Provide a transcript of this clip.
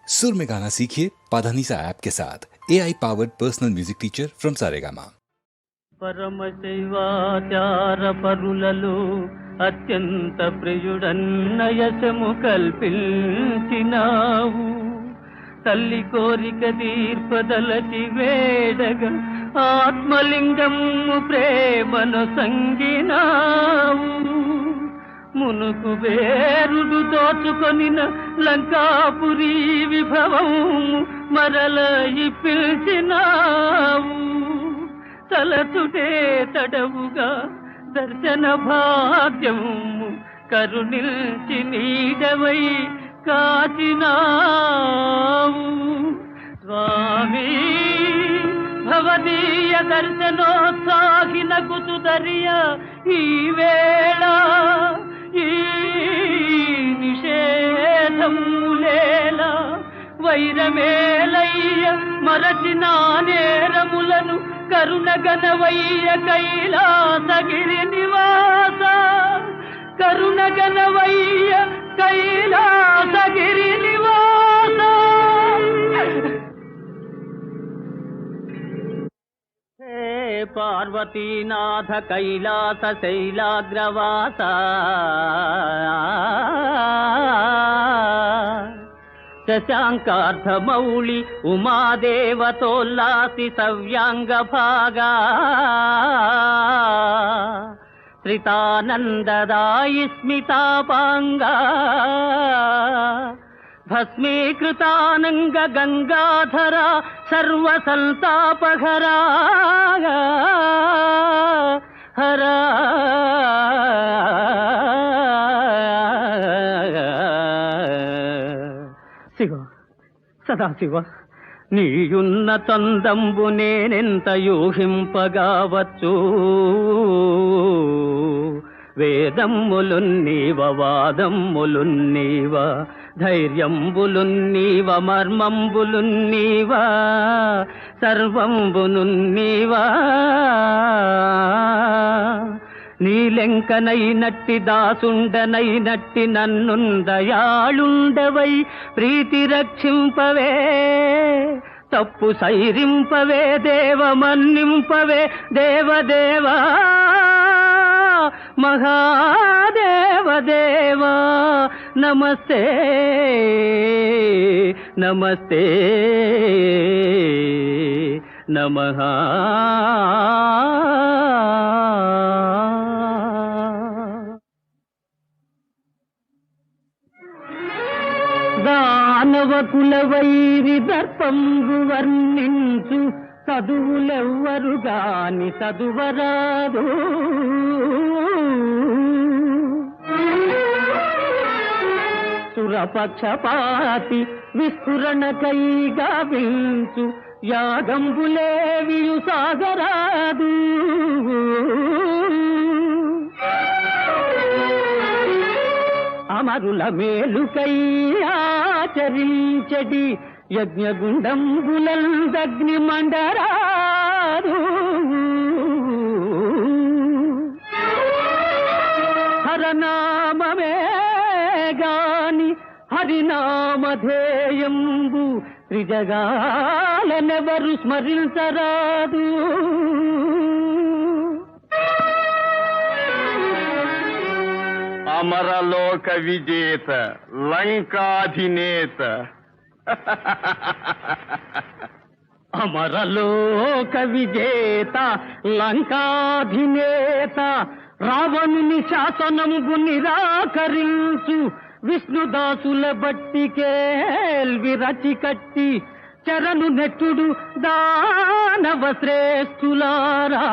सुर में गाना सीखिए पाधानीसा ऐप के साथ AI powered personal music teacher from Saregama. పరమశైవాచార పరులలో అత్యంత ప్రియుడన్నయశము కల్పించినావు. తల్లి కోరిక తీర్పదలచి వేడగా ఆత్మలింగము ప్రేమను సంగినావు. మునుకు వేరుడు దోచుకొనిన లంకాపురి విభవము మరల పిలిచినావు. తలచుటే తడవుగా దర్శన భాగ్యము కరుణిల్చి నీడవై కాచినావు. స్వామి భవదీయ దర్శనోత్సాహిన కుతుదరియ ఈ వేళ ఈ నిషేధములేల వైరమేలయ్య మరచిన నేరములను కరుణగణవయ్య కైలాసగిరి నివాస. కరుణగణవయ్య కైలాసగిరి నివాస. హే పార్వతీనాథ కైలాస శైలాగ్రవాస. శశాంకార్ధమౌళి ఉమాదేవతోల్లాసి సవ్యాంగ భాగా. శ్రితానందదాయి స్మితాపాంగా. భస్మీకృతానంగ గంగాధర సర్వసంతాపహరా. హరా శివ సదాశివ, నీయున్న తందంబు నేనెంత యూహింపగావచ్చు. వేదమ్ములున్నీవ వాదమ్ములున్నీవ ధైర్యంబులున్నీవ మర్మంబులున్నీవ సర్వంబునున్నీవా. నీలెంకనైనట్టి దాసుండనైనట్టి నన్నుందయాళుండవై ప్రీతి రక్షింపవే. తప్పు సైరింపవే దేవ మన్నింపవే దేవదేవా. మహాదేవదేవా నమస్తే నమస్తే నమః. దానవ కులవైరి దర్పంబు వర్ణించు చదువులెవ్వరు గాని చదువరాదు. సురపక్షపాతి విస్ఫురణకై గావించు యాగంబులేవియు సాగరాదు. అమరుల మేలుకై ఆచరించడి యజ్ఞగుండంబులందగ్ని మండరాదు. హరనామమే గాని హరినామధేయంబు త్రిజగాలనెవరు స్మరించరాదు. అమరలోక విజేత లంకాధినేత. అమరలోక విజేత లంకాధినేత రావణుని శాసనము నిరాకరించు విష్ణుదాసుల బట్టికేల్వి రచి కట్టి చరణు నెట్టుడు దానవ శ్రేష్ఠులారా.